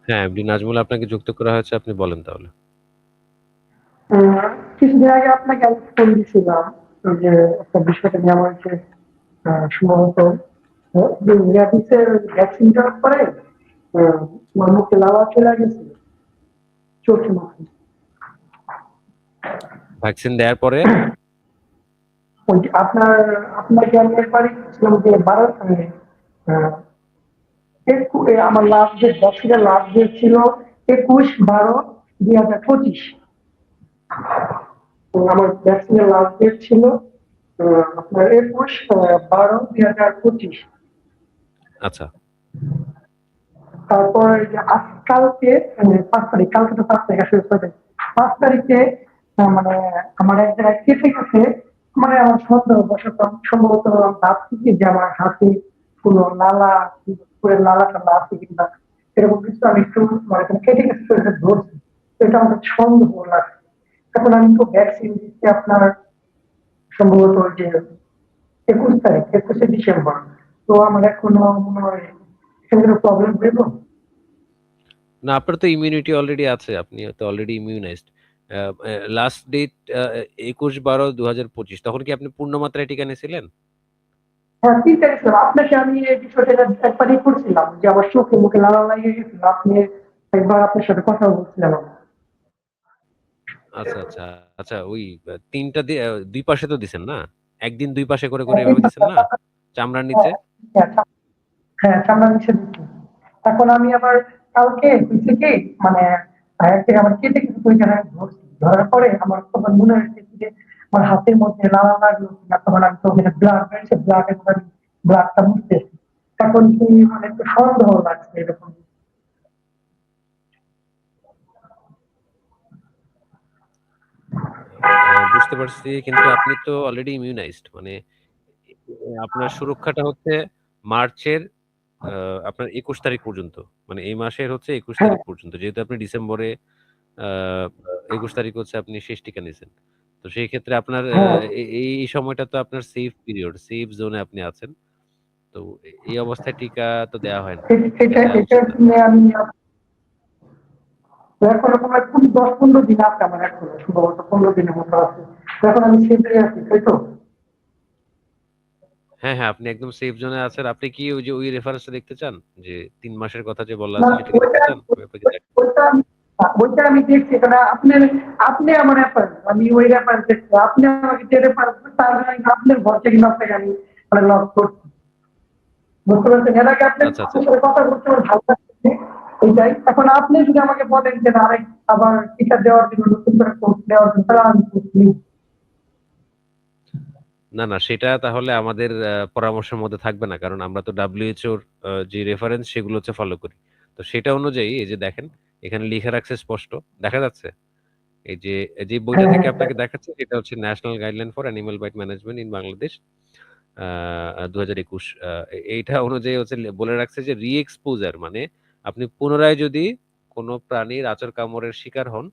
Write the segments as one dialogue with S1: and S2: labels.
S1: হ্যাঁ, এমডি নাজমুল আপনাকে যুক্ত করা হয়েছে। আপনি বলেন তাহলে।
S2: আহ, কিছুদিন আগে আপনাকে আমি ফোন দিছিলাম ওই যে একটা বিষয়টা নিয়ে আমার যে সম্ভবত যে র্যাবিসের ভ্যাকসিন দেওয়ার পরে আহ, আমার মুখে লালা চলে গেছে চোখে মুখে।
S1: ভ্যাকসিন দেওয়ার পরে?
S2: ওই যে আপনাকে আমি একবারই ছিলাম যে 12 আমার লাস্ট ডেট ভ্যাকসিনের লাস্ট ডেট ছিল 21/12/2025। আমার ভ্যাকসিনের লাস্ট ডেট ছিল আপনার 21/12/2025।
S1: আচ্ছা।
S2: তারপর এই যে আজকালকে 5 তারিখ, কালকে তো 5 তারিখ আসলে 6 তারিখ, 5 তারিখে মানে আমার এক জায়গায় কেটে গেছে। মানে আমার সন্দেহ বশত সম্ভবত ভাবছি কি যে আমার হাতে কোনো নালা, পুরের নালা টালা আছে কিনা এরকম কিছু আমি একটু মানে এখানে কেটে গেছে তো এটা ধরছি। তো এটা আমার সন্দেহ লাগছে। এখন আমি তো ভ্যাকসিন দিচ্ছি আপনার সম্ভবত ওই যে 21 তারিখ, 21শে ডিসেম্বর। তো আমার এখনো মনে হয় এখানে কোনো প্রবলেম হইব।
S1: না, আপনার তো ইমিউনিটি অলরেডি আছে, আপনি তো অলরেডি ইমিউনাইজড। লাস্ট ডেট 21/12/2025, তখন কি আপনি পূর্ণ মাত্রায় টিকা নিয়েছিলেন?
S2: হ্যাঁ, ঠিক আছে স্যার। আপনাকে আমি এই বিষয়টা একবারই করছিলাম যে আমার চোখে মুখে লালা লাগিয়ে গেছিল। আপনি একবার আপনার সাথে কথা বলছিলাম আমি।
S1: আচ্ছা আচ্ছা। আচ্ছা, ওই তিনটা দুই পাশে তো দিছেন না? একদিন দুই পাশে করে করে
S2: হ্যাঁ,
S1: এভাবে দিছেন না, চামড়ার নিচে?
S2: হ্যাঁ, হ্যাঁ, হ্যাঁ, সামনের নিচে দিচ্ছি। এখন আমি আবার কালকে হয়েছে কি মানে এক থেকে আমার কেটে কিছু ওই জায়গায় ধরছি। ধরার পরে আমার তখন মনে হয়েছে কি যে আমার হাতের মধ্যে লালা লাগলো কিনা, তখন আমি তো ব্লাড বেড়েছে, ব্লাডের ব্লাডটা মুছতেছি। এখন কি মানে একটু সন্দেহ লাগছে এরকম।
S1: বুঝতে পারছি, কিন্তু আপনি তো অলরেডি ইমিউনাইজড, মানে আপনার সুরক্ষাটা হচ্ছে মার্চের আপনার 21 তারিখ পর্যন্ত। মানে এই মাসের হচ্ছে একুশ
S2: হ্যাঁ,
S1: তারিখ পর্যন্ত, যেহেতু আপনি ডিসেম্বরে 21 তারিখ হচ্ছে আপনি শেষ টিকা নিয়েছেন। তো সেই ক্ষেত্রে আপনার
S2: হ্যাঁ,
S1: এই সময়টা তো আপনার সেফ পিরিয়ড, সেফ জোনে আপনি আছেন। তো এই অবস্থায় টিকা তো দেওয়া হয় না, টিকা
S2: এটা
S1: দেওয়া
S2: এটা
S1: উচিত না।
S2: শুনে আমি এখনো মনে হয় 10-15 দিন আছে আমার, এখনো সম্ভবত 15 দিনের মতো আছে। তো এখন আমি সেফে আছি, তাই তো?
S1: হ্যাঁ হ্যাঁ, আপনি একদম সেফ জোনে আছেন। আপনি কি ওই যে ওই রেফারেন্সটা দেখতে চান, যে 3 মাসের কথা যে বলা
S2: না,
S1: আছে, সেটা কি দেখতে
S2: ওইটা
S1: চান? আমি আপনাকে
S2: ওইটা আমি ওইটা আমি দেখছি। কারণ আপনি আপনি আমার রেফারেন্স, আমি ওই রেফারেন্স দেখছি। আপনি আমাকে যে রেফারেন্স, তার জন্য কিন্তু আপনার ভরসা কিন্তু আপনাকে আমি মানে লস করছি। বুঝতে পারছেন? এর আগে আপনার
S1: আচ্ছা আচ্ছা।
S2: আপনার সাথে কথা বলতে আমার ভালো লাগছে। এইটাই। এখন আপনি যদি আমাকে বলেন যে না, আরেক আবার টিকা দেওয়ার জন্য নতুন করে কোর্স দেওয়ার জন্য, তাহলে আমি কোর্স নিব।
S1: না না, সেটা তাহলে আমাদের পরামর্শের মধ্যে থাকবে না, কারণ আমরা তো ডাব্লিউএইচওর যে রেফারেন্স সেগুলো হচ্ছে ফলো করি। তো সেটা অনুযায়ী এই যে দেখেন, এখানে লিখে রাখছে স্পষ্ট, দেখা যাচ্ছে। এই যে যে বইটা
S2: হ্যাঁ,
S1: থেকে
S2: হ্যাঁ,
S1: আপনাকে দেখাচ্ছে, এটা হচ্ছে national guideline for animal byte management in Bangladesh 2021। এইটা অনুযায়ী হচ্ছে বলে রাখছে যে রি এক্সপোজার মানে আপনি পুনরায় যদি কোনো প্রাণীর আচর কামড়ের শিকার হন,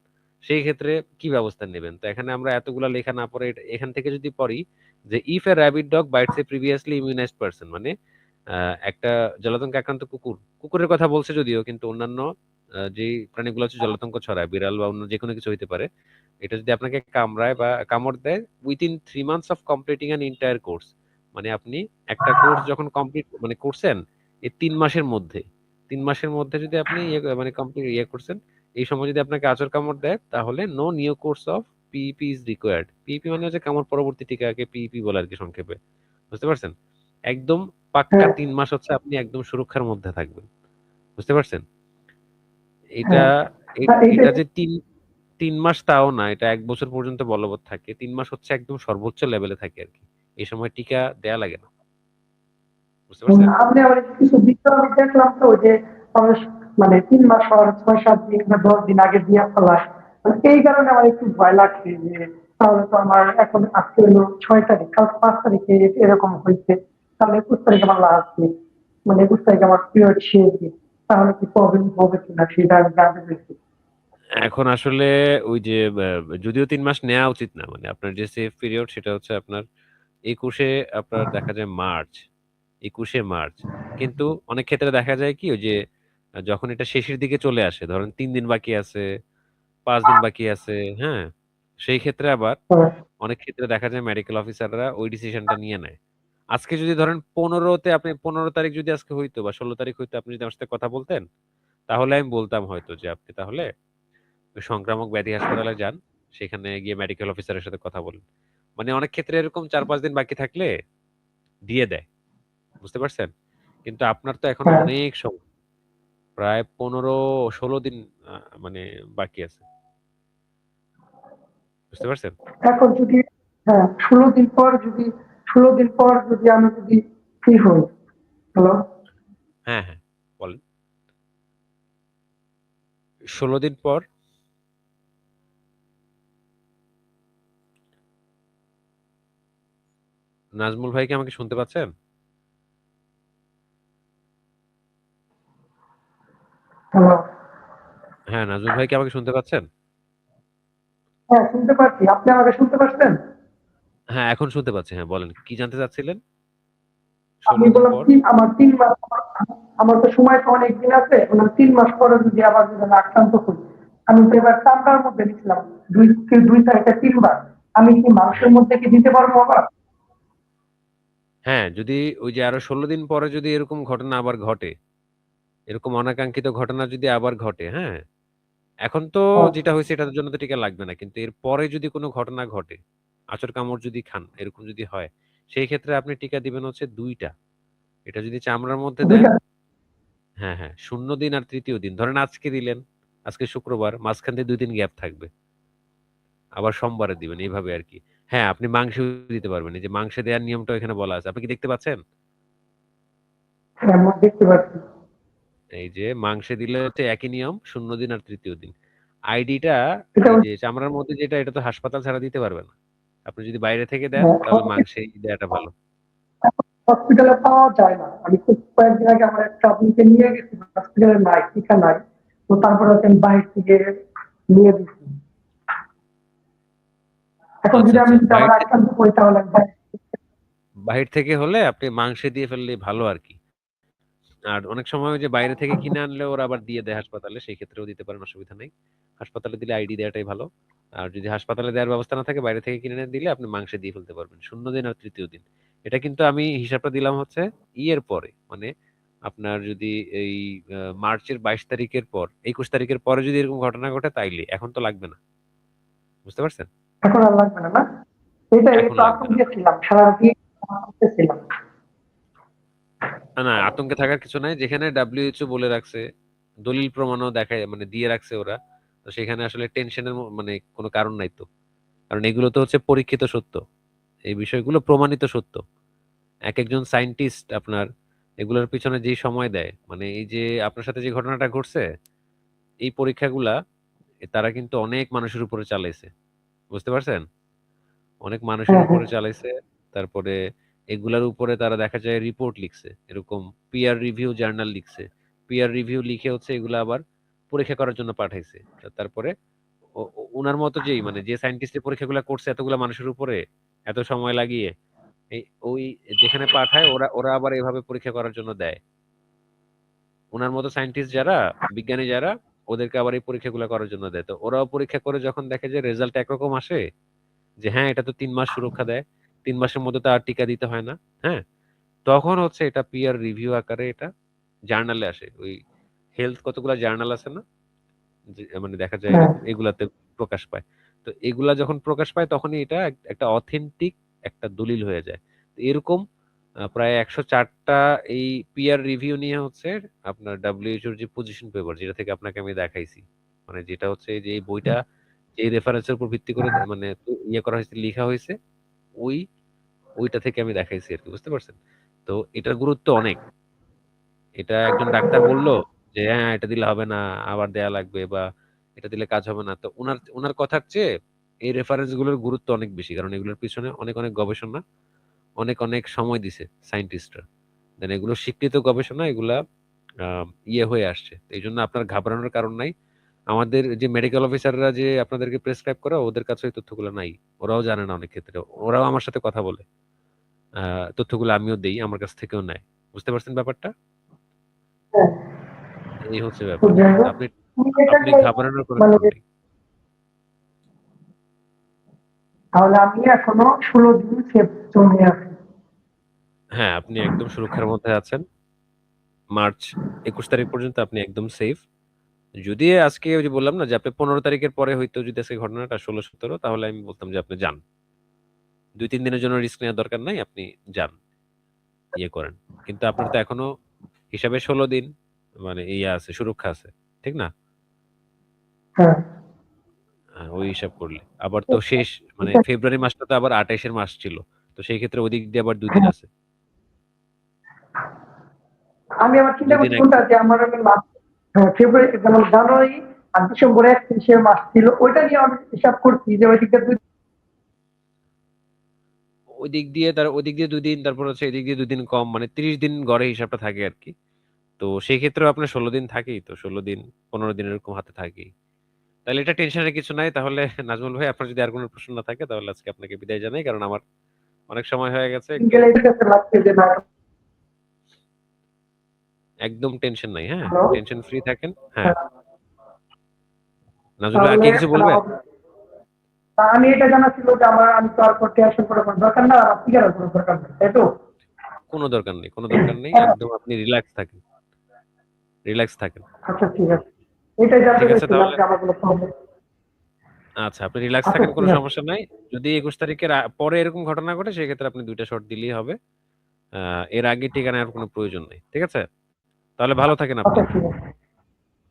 S1: সেই ক্ষেত্রে কি ব্যবস্থা নেবেন। তো এখানে আমরা এতগুলা লেখা না পড়ে এখান থেকে যদি পড়ি যে if a rabid dog bites a previously immunised person, মানে একটা জলাতঙ্ক আক্রান্ত কুকুর, কুকুরের কথা বলছে যদিও, কিন্তু অন্যান্য যে প্রাণীগুলো হচ্ছে জলাতঙ্ক ছড়ায়, বিড়াল বা অন্য যে কোনো কিছু হইতে পারে, এটা যদি আপনাকে কামড়ায় বা কামড় দেয় within 3 months of completing an entire course, মানে আপনি একটা কোর্স যখন কমপ্লিট মানে করছেন, এই 3 মাসের মধ্যে, 3 মাসের মধ্যে যদি আপনি মানে কমপ্লিট করছেন, এই সময় যদি আপনাকে আচর কামড় দেয়, তাহলে no new course of PEP is required. PEP মানে হচ্ছে কামড় পরবর্তী টিকাকে পিইপি বলে আর কি, সংক্ষেপে। বুঝতে পারছেন? একদম পাক্কা
S2: হ্যাঁ,
S1: 3 মাস হচ্ছে আপনি একদম সুরক্ষার মধ্যে থাকবেন। বুঝতে পারছেন? এটা
S2: হ্যাঁ, হ্যাঁ,
S1: এটা
S2: এইটাই।
S1: যে 3 মাস তাও না, এটা 1 বছর পর্যন্ত বলবৎ থাকে। 3 মাস হচ্ছে একদম সর্বোচ্চ লেভেলে থাকে আর কি। এই সময় টিকা দেয়া লাগে না। বুঝতে পারছেন?
S2: আপনি আবার কিছু ভিডিও আমি দেখলাম তো যে মানুষ মানে 3 মাস পর 6-7 দিন বা 10 দিন আগে দিয়ে ফেলায়। মানে এই কারণে আমার একটু ভয় লাগছে যে তাহলে তো আমার এখন আজকে হলো 6 তারিখ, কাল 5 তারিখে এরকম হয়েছে, তাহলে 21 তারিখে আমার লাস্ট ডেট, মানে 21 তারিখে আমার পিরিয়ড শেষ দিন। তাহলে কি প্রবলেম হবে কিনা সেটা আমি জানতে চাইছি।
S1: এখন আসলে ওই যে যদিও 3 মাস নেওয়া উচিত না, মানে আপনার যে সেফ পিরিয়ড সেটা হচ্ছে আপনার একুশে, আপনার দেখা যায় মার্চ, 21শে মার্চ। কিন্তু অনেক ক্ষেত্রে দেখা যায় কি, ওই যে যখন এটা শেষের দিকে চলে আসে, ধরেন ৩ দিন বাকি আছে, ৫ দিন বাকি আছে, হ্যাঁ? সেই ক্ষেত্রে আবার
S2: হ্যাঁ,
S1: অনেক ক্ষেত্রে দেখা যায় মেডিকেল অফিসাররা ওই ডিসিশনটা নিয়ে নেয়। আজকে যদি ধরেন ১৫ তে আপনি ১৫ তারিখ যদি আজকে হইতো বা ১৬ তারিখ হইতো, আপনি যদি আমার সাথে কথা বলতেন, তাহলে আমি বলতাম হয়তো যে আপনি তাহলে ওই সংক্রামক ব্যাধি হাসপাতালে যান। সেখানে গিয়ে মেডিকেল অফিসারের সাথে কথা বলেন। মানে অনেক ক্ষেত্রে এরকম ৪-৫ দিন বাকি থাকলে দিয়ে দেয়। বুঝতে পারছেন? কিন্তু আপনার তো এখনো
S2: হ্যাঁ।
S1: অনেক সময়। প্রায় ১৫-১৬ দিন আ মানে বাকি আছে। বুঝতে পারছেন?
S2: এখন যদি, হ্যাঁ, ১৬ দিন পর যদি ১৬ দিন পর যদি আমি যদি ফ্রি হই, হ্যালো,
S1: হ্যাঁ, হ্যাঁ। বলেন। ১৬ দিন পর নাজমুল ভাই কি আমাকে শুনতে পাচ্ছেন?
S2: হ্যালো,
S1: হ্যাঁ, নাজমুল ভাই কি আমাকে শুনতে পাচ্ছেন?
S2: হ্যাঁ শুনতে পাচ্ছি, আপনি আমাকে শুনতে পাচ্ছেন?
S1: হ্যাঁ, এখন শুনতে পাচ্ছি। হ্যাঁ, বলেন। কি জানতে চাচ্ছিলেন?
S2: আমি
S1: ১৬ দিন
S2: বললাম
S1: পর?
S2: আমার ৩ মাস, আমার তো সময় তো অনেক দিন আছে, বললাম ৩ মাস পরে যদি আবার যদি আমি আক্রান্ত হই, আমি তো এবার চামড়ার মধ্যে নিচ্ছিলাম ২ থেকে ২ তারিখে ৩ বার, আমি কি মাংসের
S1: হ্যাঁ।
S2: মধ্যে কি দিতে পারবো আবার?
S1: হ্যাঁ, যদি ওই যে আরো ১৬ দিন পরে যদি এরকম ঘটনা আবার ঘটে, এরকম অনাকাঙ্ক্ষিত ঘটনা যদি আবার ঘটে, হ্যাঁ? এখন তো
S2: হ্যাঁ,
S1: যেটা হইছে এটার জন্য তো টিকা লাগবে না। কিন্তু এর পরে যদি কোনো ঘটনা ঘটে, আঁচড় কামড় যদি খান, এরকম যদি হয়, সেই ক্ষেত্রে আপনি টিকা দিবেন হচ্ছে ২ টা। এটা যদি চামড়ার মধ্যে দেন,
S2: ২ টা।
S1: হ্যাঁ, হ্যাঁ, ০ দিন আর ৩য় দিন। ধরেন আজকে দিলেন, আজকে শুক্রবার, মাঝখান দিয়ে ২ দিন গ্যাপ থাকবে। আবার সোমবারে দিবেন, এইভাবে আরকি। হ্যাঁ, আপনি মাংসেও দিতে পারবেন। এই যে মাংসে দেওয়ার নিয়মটাও এখানে বলা আছে। আপনি কি দেখতে পাচ্ছেন?
S2: হ্যাঁ, আমি দেখতে পাচ্ছি।
S1: এই যে মাংসে দিলে হচ্ছে একই নিয়ম, ০ দিন আর ৩য় দিন। আইডিটা
S2: এটা
S1: এই
S2: হচ্ছে,
S1: যে চামড়ার মধ্যে যেটা, এটা তো হাসপাতাল ছাড়া দিতে পারবে না। আপনি যদি বাইরে থেকে দেন,
S2: হ্যাঁ,
S1: তাহলে মাংসেই দেয়াটা ভালো।
S2: হসপিটালে পাওয়া যায় না। আমি খুব কয়েকদিন আগে আমার একটা আপনিকে নিয়ে গেছি, হসপিটালে নাই, টিকা নাই। তো তারপরে হচ্ছে আমি বাইরে থেকে নিয়ে দিচ্ছি। এখন
S1: আচ্ছা,
S2: যদি আমি
S1: আচ্ছা।
S2: যদি আবার আক্রান্ত করি তাহলে আমি
S1: বাহির থেকে হলে আপনি মাংসে দিয়ে ফেললেই ভালো আরকি। আর অনেক সময় ওই যে বাইরে থেকে কিনে আনলে ওরা আবার দিয়ে দেয় হাসপাতালে, সেই ক্ষেত্রেও দিতে পারেন, অসুবিধা নাই। হাসপাতালে দিলে আইডি দেওয়াটাই ভালো। আর যদি হাসপাতালে দেওয়ার ব্যবস্থা না থাকে, বাইরে থেকে কিনে এনে দিলে আপনি মাংসে দিয়ে ফেলতে পারবেন। ০ দিন আর ৩য় দিন। এটা কিন্তু আমি হিসাবটা দিলাম হচ্ছে ইয়ের পরে। মানে আপনার যদি এই মার্চের ২২ তারিখের পর, ২১ তারিখের পরে যদি এরকম ঘটনা ঘটে তাইলে। এখন তো লাগবে না। বুঝতে পারছেন?
S2: এখন আর লাগবে না, না? এটাই
S1: এখন
S2: একটু
S1: লাগবে না।
S2: আতঙ্কে ছিলাম, সারা রাতই আতঙ্কে ছিলাম।
S1: না, না, আতঙ্কে থাকার কিছু নাই। যেখানে WHO বলে রাখছে, দলিল প্রমাণও দেখায় মানে দিয়ে রাখছে ওরা। তো সেখানে আসলে টেনশনের মানে কোনো কারণ নাই তো। কারণ এগুলো তো হচ্ছে পরীক্ষিত সত্য। এই বিষয়গুলো প্রমাণিত সত্য। একেকজন সায়েন্টিস্ট আপনার এগুলোর পিছনে যেই সময় দেয়, মানে এই যে আপনার সাথে যে ঘটনাটা ঘটছে, এই পরীক্ষাগুলা তারা কিন্তু অনেক মানুষের উপরে চালাইছে। বুঝতে পারছেন? অনেক মানুষের
S2: হ্যাঁ, হ্যাঁ,
S1: উপরে চালাইছে। তারপরে এগুলার উপরে তারা দেখা যায় রিপোর্ট লিখছে। এরকম পিয়ার রিভিউ জার্নাল লিখছে। পিয়ার রিভিউ লিখে হচ্ছে এগুলা আবার পরীক্ষা করার জন্য পাঠাইছে। তারপরে উনার মতো যেই মানে যে সায়েন্টিস্ট এই পরীক্ষাগুলা করছে এতগুলা মানুষের উপরে এত সময় লাগিয়ে, এই ওই যেখানে পাঠায় ওরা ওরা আবার এভাবে পরীক্ষা করার জন্য দেয়। উনার মতো সায়েন্টিস্ট যারা, বিজ্ঞানী যারা, ওদেরকে আবার এই পরীক্ষাগুলা করার জন্য দেয়। তো ওরাও পরীক্ষা করে যখন দেখে যে রেজাল্ট একরকম আসে, যে হ্যাঁ এটা তো ৩ মাস সুরক্ষা দেয়, ৩ মাসের মধ্যে তো আর টিকা দিতে হয় না, হ্যাঁ, তখন হচ্ছে এটা পিয়ার রিভিউ আকারে এটা জার্নালে আসে। ওই হেলথ কতগুলা জার্নাল আছে না, যে মানে দেখা যায়
S2: হ্যাঁ,
S1: এরকম এগুলাতে প্রকাশ পায়। তো এগুলা যখন প্রকাশ পায় তখনই এটা একটা অথেন্টিক একটা দলিল হয়ে যায়। তো এরকম প্রায় ১০৪টা এই পিয়ার রিভিউ নিয়ে হচ্ছে আপনার WHO এর যে পজিশন পেপার, যেটা থেকে আপনাকে আমি দেখাইছি, মানে যেটা হচ্ছে যে এই বইটা যে রেফারেন্সের উপর ভিত্তি করে মানে ইয়ে করা হয়েছে, লিখা হয়েছে, ওই ওইটা থেকে আমি দেখাইছি আরকি। বুঝতে পারছেন? তো এটার গুরুত্ব অনেক। এটা একজন ডাক্তার বলল যে, "হ্যাঁ, এটা দিলে হবে না, আবার দেয়া লাগবে বা এটা দিলে কাজ হবে না।" তো উনার উনার কথার চেয়ে এই রেফারেন্স গুলোর গুরুত্ব অনেক বেশি। কারণ এগুলোর পিছনে অনেক, অনেক গবেষণা, অনেক, অনেক সময় দিছে সায়েন্টিস্টরা। দেন এগুলো স্বীকৃত গবেষণা, এগুলা আ ইয়ে হয়ে আসছে। এইজন্য আপনার ঘাবড়ানোর কারণ নাই। আমাদের যে মেডিকেল অফিসাররা যে আপনাদেরকে প্রেসক্রাইব করে, ওদের কাছে এই তথ্যগুলো নাই। ওরাও জানে না অনেক ক্ষেত্রে। ওরাও আমার সাথে কথা বলে। আ তথ্যগুলো আমিও দেই, আমার কাছ থেকেও নেয়। বুঝতে পারছেন ব্যাপারটা?
S2: হ্যাঁ।
S1: এই হচ্ছে
S2: তো
S1: ব্যাপার।
S2: যাই
S1: তো
S2: হোক,
S1: আপনি
S2: তুমি
S1: আপনি
S2: এটাকে
S1: ঘাবড়ানোর কোনো
S2: মানে
S1: কারণ নেই।
S2: তাহলে আমি এখনো 16 দিন সেফ জোনে আছি।
S1: হ্যাঁ, আপনি একদম সুরক্ষার মধ্যে আছেন। মার্চ 21 তারিখ পর্যন্ত আপনি একদম সেফ। যদি আজকে ওই যে বললাম না যে আপনি 15 তারিখের পরে হইতো যদি আজকে ঘটনাটা 16-17, তাহলে আমি বলতাম যে আপনি যান। 2-3 দিনের জন্য রিস্ক নেওয়ার দরকার নাই। আপনি যান, ইয়ে করেন। কিন্তু আপনার তো এখনো হিসাবে 16 দিন মানে ইয়ে আছে, সুরক্ষা আছে। ঠিক না?
S2: হ্যাঁ,
S1: ওই হিসাব করলে। আবার তো শেষ মানে
S2: এটা
S1: ফেব্রুয়ারি মাসটা তো আবার 28 এর মাস ছিল। তো সেই ক্ষেত্রে ওদিক দিয়ে আবার 2 দিন
S2: হ্যাঁ,
S1: আছে।
S2: আমি আবার চিন্তা
S1: 2 দিন
S2: করছি কোনটা
S1: একদম
S2: যে আমার লাস্ট ফেব্রুয়ারি যেমন জানুয়ারি আর ডিসেম্বর 31 মাস ছিল, ওইটা নিয়ে আমি হিসাব করছি যে ওই দিকটা
S1: ওদিক দিয়ে 2 দিন, তারপর হচ্ছে এদিক দিয়ে 2 দিন কম, মানে 30 দিন গড়ে হিসাবটা থাকে আরকি। তো সেই ক্ষেত্রেও আপনার 16 দিন থাকেই তো। 16 দিন 15 দিন এরকম হাতে থাকেই। তাহলে এটা টেনশনের কিছু নাই। তাহলে নাজমুল ভাই, আপনার যদি আর কোনো প্রশ্ন না থাকে তাহলে আজকে আপনাকে বিদায় জানাই। কারণ আমার অনেক সময় হয়ে গেছে একটু।
S2: গেলে কাছে লাগছে যে না।
S1: একদম টেনশন নাই, হ্যাঁ?
S2: হ্যালো,
S1: টেনশন ফ্রি থাকেন। হ্যাঁ। নাজমুল ভাই আর
S2: তাহলে
S1: কি কিছু বলবেন?
S2: আমি এটা জানা ছিল যে আমি তো আর টেনশন করার কোনো দরকার না, আর আপনি কেন কোনো দরকার নেই, তাই তো?
S1: কোনো দরকার নেই, কোনো দরকার নেই। একদম আপনি রিল্যাক্স থাকেন। রিল্যাক্স থাকেন।
S2: আচ্ছা ঠিক আছে, এটাই জানতে
S1: ঠিক আছে
S2: চাইছিলাম
S1: তাহলে?
S2: যে আমার কোনো প্রবলেম।
S1: আচ্ছা, আপনি রিল্যাক্স
S2: আচ্ছা
S1: থাকেন, কোনো
S2: ঠিক আছে।
S1: সমস্যা নাই। যদি 21 তারিখের পরে এরকম ঘটনা ঘটে সেক্ষেত্রে আপনি ২ টা শট দিলেই হবে। এর আগে টিকা নেওয়ার কোনো প্রয়োজন নেই। ঠিক আছে? তাহলে ভালো থাকেন আপনি।
S2: আচ্ছা ঠিক আছে।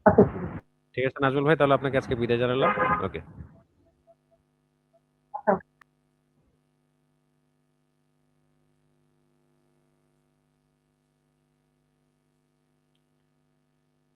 S2: আচ্ছা ঠিক আছে।
S1: ঠিক আছে নাজমুল ভাই, তাহলে আপনাকে আজকে বিদায় জানালাম। ওকে।